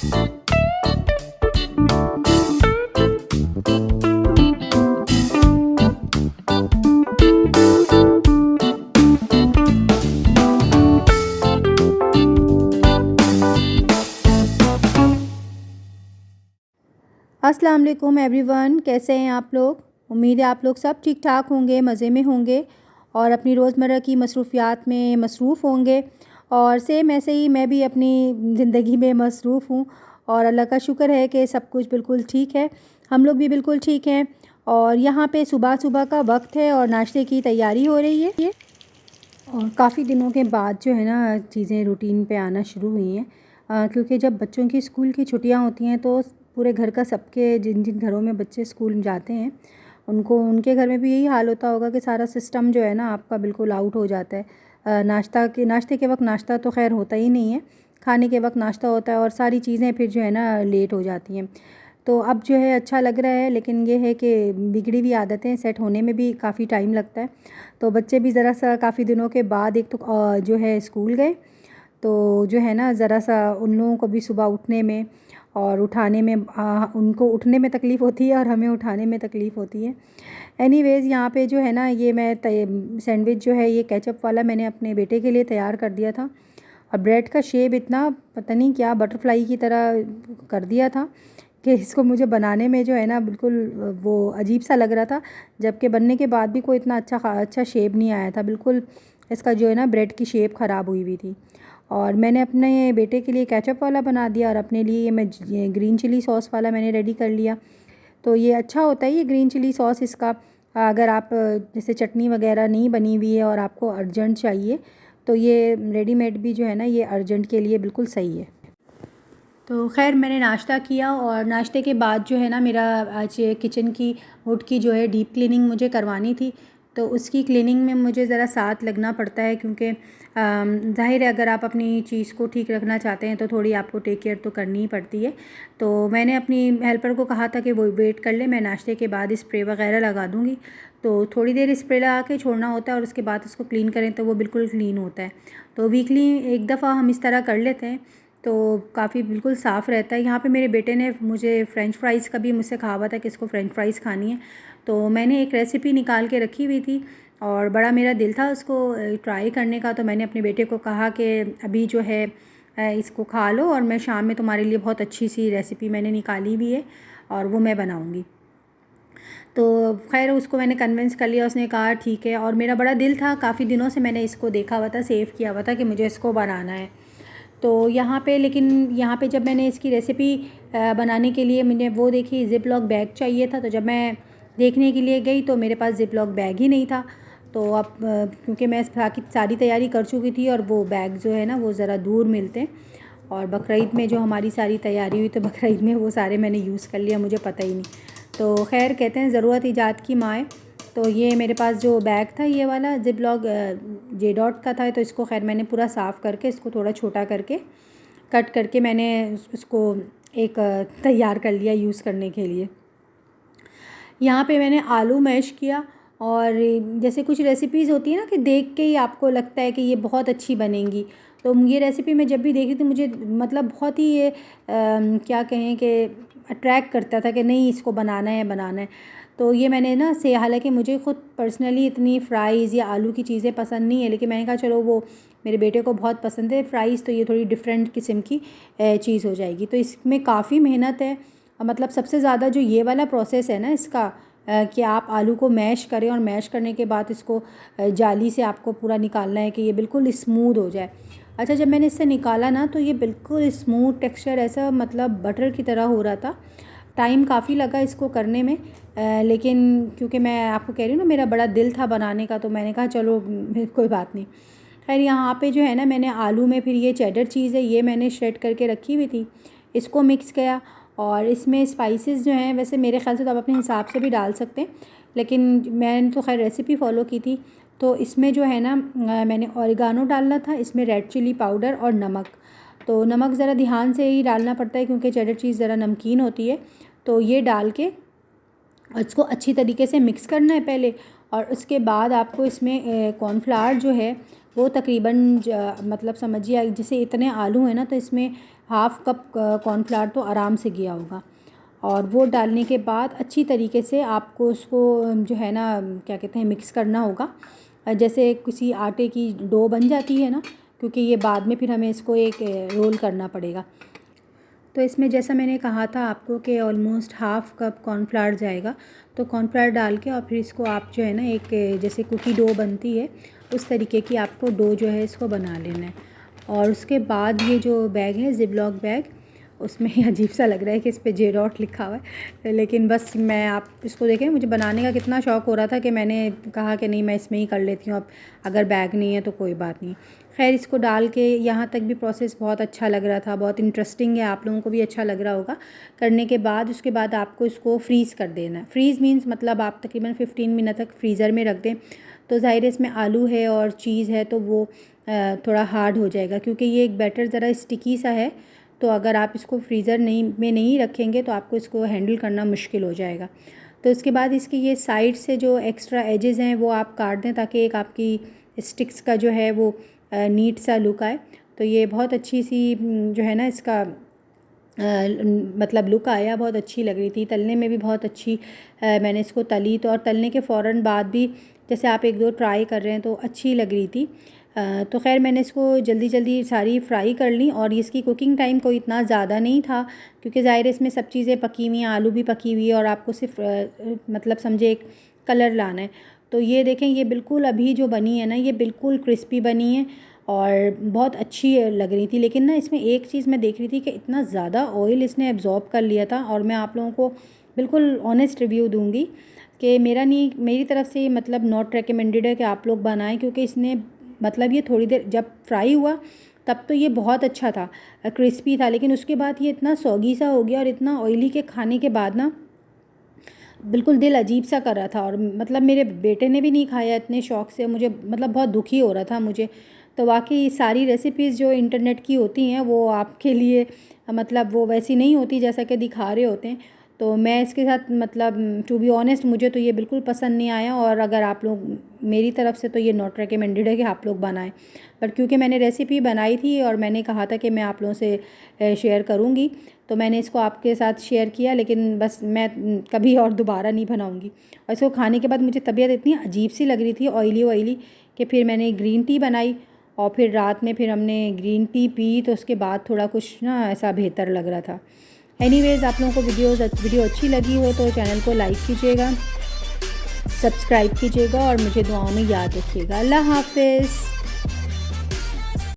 अस्सलाम वालेकुम एवरीवन, कैसे हैं आप लोग। उम्मीद है आप लोग सब ठीक ठाक होंगे, मज़े में होंगे और अपनी रोज़मर्रा की मसरूफ़ियात में मसरूफ़ होंगे। और सेम ऐसे ही मैं भी अपनी ज़िंदगी में मसरूफ़ हूँ और अल्लाह का शुक्र है कि सब कुछ बिल्कुल ठीक है। हम लोग भी बिल्कुल ठीक हैं और यहाँ पे सुबह-सुबह का वक्त है और नाश्ते की तैयारी हो रही है और काफ़ी दिनों के बाद जो है ना चीज़ें रूटीन पे आना शुरू हुई हैं। क्योंकि जब बच्चों की स्कूल की छुट्टियां होती हैं तो पूरे घर का सबके जिन जिन घरों में बच्चे स्कूल जाते हैं उनको उनके घर में भी यही हाल होता होगा कि सारा सिस्टम जो है ना आपका बिल्कुल आउट हो जाता है। नाश्ते के वक्त नाश्ता तो खैर होता ही नहीं है, खाने के वक्त नाश्ता होता है और सारी चीज़ें फिर जो है ना लेट हो जाती हैं। तो अब जो है अच्छा लग रहा है, लेकिन ये है कि बिगड़ी हुई आदतें सेट होने में भी काफ़ी टाइम लगता है। तो बच्चे भी ज़रा सा काफ़ी दिनों के बाद एक तो जो है स्कूल गए, तो जो है ना ज़रा सा उन लोगों को भी सुबह उठने में और उठाने में उनको उठने में तकलीफ़ होती है और हमें उठाने में तकलीफ़ होती है। एनीवेज़ यहाँ पे जो है ना ये मैं सैंडविच जो है ये केचप वाला मैंने अपने बेटे के लिए तैयार कर दिया था और ब्रेड का शेप इतना पता नहीं क्या बटरफ्लाई की तरह कर दिया था कि इसको मुझे बनाने में जो है ना बिल्कुल वो अजीब सा लग रहा था, जबकि बनने के बाद भी कोई इतना अच्छा शेप नहीं आया था। बिल्कुल इसका जो है ना ब्रेड की शेप ख़राब हुई थी और मैंने अपने बेटे के लिए केचप वाला बना दिया और अपने लिए ये ग्रीन चिली सॉस वाला मैंने रेडी कर लिया। तो ये अच्छा होता है ये ग्रीन चिली सॉस इसका। अगर आप जैसे चटनी वगैरह नहीं बनी हुई है और आपको अर्जेंट चाहिए तो ये रेडीमेड भी जो है ना ये अर्जेंट के लिए बिल्कुल सही है। तो ख़ैर मैंने नाश्ता किया और नाश्ते के बाद जो है ना मेरा आज किचन की वुड की जो है डीप क्लीनिंग मुझे करवानी थी। तो उसकी क्लीनिंग में मुझे ज़रा साथ लगना पड़ता है क्योंकि ज़ाहिर है अगर आप अपनी चीज़ को ठीक रखना चाहते हैं तो थोड़ी आपको टेक केयर तो करनी ही पड़ती है। तो मैंने अपनी हेल्पर को कहा था कि वो वेट कर ले, मैं नाश्ते के बाद स्प्रे वगैरह लगा दूँगी। तो थोड़ी देर स्प्रे लगा के छोड़ना होता है और उसके बाद उसको क्लीन करें तो वो बिल्कुल क्लीन होता है। तो वीकली एक दफ़ा हम इस तरह कर लेते हैं तो काफ़ी बिल्कुल साफ़ रहता है। यहाँ पे मेरे बेटे ने मुझे फ़्रेंच फ्राइज़ का भी मुझसे कहा हुआ था कि इसको फ़्रेंच फ्राइज़ खानी है। तो मैंने एक रेसिपी निकाल के रखी हुई थी और बड़ा मेरा दिल था उसको ट्राई करने का। तो मैंने अपने बेटे को कहा कि अभी जो है इसको खा लो और मैं शाम में तुम्हारे लिए बहुत अच्छी सी रेसिपी मैंने निकाली हुई है और वो मैं बनाऊँगी। तो ख़ैर उसको मैंने कन्विंस कर लिया, उसने कहा ठीक है। और मेरा बड़ा दिल था, काफ़ी दिनों से मैंने इसको देखा हुआ था, सेव किया हुआ था कि मुझे इसको बनाना है। तो यहाँ पे लेकिन यहाँ पे जब मैंने इसकी रेसिपी बनाने के लिए मैंने वो देखी ज़िप लॉक बैग चाहिए था। तो जब मैं देखने के लिए गई तो मेरे पास ज़िप लॉक बैग ही नहीं था। तो अब क्योंकि मैं बाकी सारी तैयारी कर चुकी थी और वो बैग जो है ना वो ज़रा दूर मिलते हैं और बकरीद में जो हमारी सारी तैयारी हुई तो बकरीद में वो सारे मैंने यूज़ कर लिया, मुझे पता ही नहीं। तो खैर कहते हैं ज़रूरत ईजाद की माँ है। तो ये मेरे पास जो बैग था ये वाला ज़िप लॉक जे डॉट का था। तो इसको खैर मैंने पूरा साफ़ करके इसको थोड़ा छोटा करके कट करके मैंने उसको एक तैयार कर लिया यूज़ करने के लिए। यहाँ पे मैंने आलू मैश किया और जैसे कुछ रेसिपीज़ होती है ना कि देख के ही आपको लगता है कि ये बहुत अच्छी बनेंगी। तो ये रेसिपी मैं जब भी देख रही थी मुझे मतलब बहुत ही ये क्या कहें कि अट्रैक्ट करता था कि नहीं इसको बनाना है बनाना है। तो ये मैंने ना से हालांकि मुझे ख़ुद पर्सनली इतनी फ़्राइज़ या आलू की चीज़ें पसंद नहीं है, लेकिन मैंने कहा चलो वो मेरे बेटे को बहुत पसंद है फ़्राइज़, तो ये थोड़ी डिफरेंट किस्म की चीज़ हो जाएगी। तो इसमें काफ़ी मेहनत है। मतलब सबसे ज़्यादा जो ये वाला प्रोसेस है ना इसका कि आप आलू को मैश करें और मैश करने के बाद इसको जाली से आपको पूरा निकालना है कि ये बिल्कुल स्मूथ हो जाए। अच्छा, जब मैंने इससे निकाला ना तो ये बिल्कुल स्मूथ टेक्सचर, ऐसा मतलब बटर की तरह हो रहा था। टाइम काफ़ी लगा इसको करने में, लेकिन क्योंकि मैं आपको कह रही हूँ ना मेरा बड़ा दिल था बनाने का, तो मैंने कहा चलो कोई बात नहीं। खैर यहाँ पे जो है ना मैंने आलू में फिर ये चेडर चीज़ है ये मैंने श्रेड करके रखी हुई थी, इसको मिक्स किया। और इसमें स्पाइसेस जो हैं वैसे मेरे ख़्याल से तो आप अपने हिसाब से भी डाल सकते हैं, लेकिन मैंने तो खैर रेसिपी फ़ॉलो की थी। तो इसमें जो है ना मैंने ऑरिगानो डालना था, इसमें रेड चिली पाउडर और नमक। तो नमक ज़रा ध्यान से ही डालना पड़ता है क्योंकि चेडर चीज़ ज़रा नमकीन होती है। तो ये डाल के इसको अच्छी तरीके से मिक्स करना है पहले, और उसके बाद आपको इसमें कॉर्नफ्लावर जो है वो तकरीबन मतलब समझिए जैसे इतने आलू हैं ना तो इसमें हाफ़ कप कॉर्नफ्लावर तो आराम से गया होगा। और वो डालने के बाद अच्छी तरीके से आपको उसको जो है ना क्या कहते हैं मिक्स करना होगा, जैसे किसी आटे की डो बन जाती है ना, क्योंकि ये बाद में फिर हमें इसको एक रोल करना पड़ेगा। तो इसमें जैसा मैंने कहा था आपको कि ऑलमोस्ट हाफ़ कप कॉर्नफ्लावर जाएगा। तो कॉर्नफ्लावर डाल के और फिर इसको आप जो है ना एक जैसे कुकी डो बनती है उस तरीके की आपको डो जो है इसको बना लेना है। और उसके बाद ये जो बैग है ज़िपलॉक बैग, उसमें अजीब सा लग रहा है कि इस पे जेडॉट लिखा हुआ है, लेकिन बस मैं आप इसको देखें, मुझे बनाने का कितना शौक़ हो रहा था कि मैंने कहा कि नहीं मैं इसमें ही कर लेती हूँ, अब अगर बैग नहीं है तो कोई बात नहीं। खैर इसको डाल के यहाँ तक भी प्रोसेस बहुत अच्छा लग रहा था, बहुत इंटरेस्टिंग है, आप लोगों को भी अच्छा लग रहा होगा। करने के बाद उसके बाद आपको इसको फ्रीज़ कर देना है। फ्रीज़ मीन्स मतलब आप तकरीबन 15 मिनट तक फ्रीज़र में रख दें। तो ज़ाहिर है इसमें आलू है और चीज़ है तो वो थोड़ा हार्ड हो जाएगा, क्योंकि ये एक बैटर ज़रा स्टिकी सा है। तो अगर आप इसको फ्रीज़र नहीं रखेंगे तो आपको इसको हैंडल करना मुश्किल हो जाएगा। तो इसके बाद इसकी ये साइड से जो एक्स्ट्रा एजेस हैं वो आप काट दें, ताकि एक आपकी स्टिक्स का जो है वो नीट सा लुक आए। तो ये बहुत अच्छी सी जो है ना इसका मतलब लुक आया, बहुत अच्छी लग रही थी, तलने में भी बहुत अच्छी मैंने इसको तली। तो और तलने के फ़ौरन बाद भी जैसे आप एक दो ट्राई कर रहे हैं तो अच्छी लग रही थी। तो खैर मैंने इसको जल्दी जल्दी सारी फ्राई कर ली। और इसकी कुकिंग टाइम कोई इतना ज़्यादा नहीं था, क्योंकि ज़ाहिर है इसमें सब चीज़ें पकी हुई हैं, आलू भी पकी हुई है और आपको सिर्फ मतलब समझे एक कलर लाना है। तो ये देखें, ये बिल्कुल अभी जो बनी है ना ये बिल्कुल क्रिस्पी बनी है और बहुत अच्छी लग रही थी। लेकिन ना इसमें एक चीज़ मैं देख रही थी कि इतना ज़्यादा ऑयल इसने एब्जॉर्ब कर लिया था। और मैं आप लोगों को बिल्कुल ऑनेस्ट रिव्यू दूंगी कि मेरी तरफ से मतलब नॉट रिकमेंडेड है कि आप लोग बनाएं, क्योंकि इसने मतलब ये थोड़ी देर जब फ्राई हुआ तब तो ये बहुत अच्छा था, क्रिस्पी था, लेकिन उसके बाद ये इतना सौगी सा हो गया और इतना ऑयली के खाने के बाद ना बिल्कुल दिल अजीब सा कर रहा था। और मतलब मेरे बेटे ने भी नहीं खाया इतने शौक़ से, मुझे मतलब बहुत दुखी हो रहा था मुझे। तो वाकई सारी रेसिपीज़ जो इंटरनेट की होती हैं वो आपके लिए मतलब वो वैसी नहीं होती जैसा कि दिखा रहे होते हैं। तो मैं इसके साथ मतलब टू बी ऑनेस्ट मुझे तो ये बिल्कुल पसंद नहीं आया। और अगर आप लोग मेरी तरफ से तो ये नॉट रिकमेंडेड है कि आप लोग बनाएं। बट क्योंकि मैंने रेसिपी बनाई थी और मैंने कहा था कि मैं आप लोगों से शेयर करूँगी, तो मैंने इसको आपके साथ शेयर किया। लेकिन बस मैं कभी और दोबारा नहीं बनाऊँगी। और इसको खाने के बाद मुझे तबीयत इतनी अजीब सी लग रही थी, ऑयली कि फिर मैंने ग्रीन टी बनाई और फिर रात में फिर हमने ग्रीन टी पी। तो उसके बाद थोड़ा कुछ ना ऐसा बेहतर लग रहा था। एनीवेज़, आप लोगों को वीडियो अच्छी लगी हो तो चैनल को लाइक कीजिएगा, सब्सक्राइब कीजिएगा और मुझे दुआओं में याद रखिएगा। अल्लाह हाफ़िज़।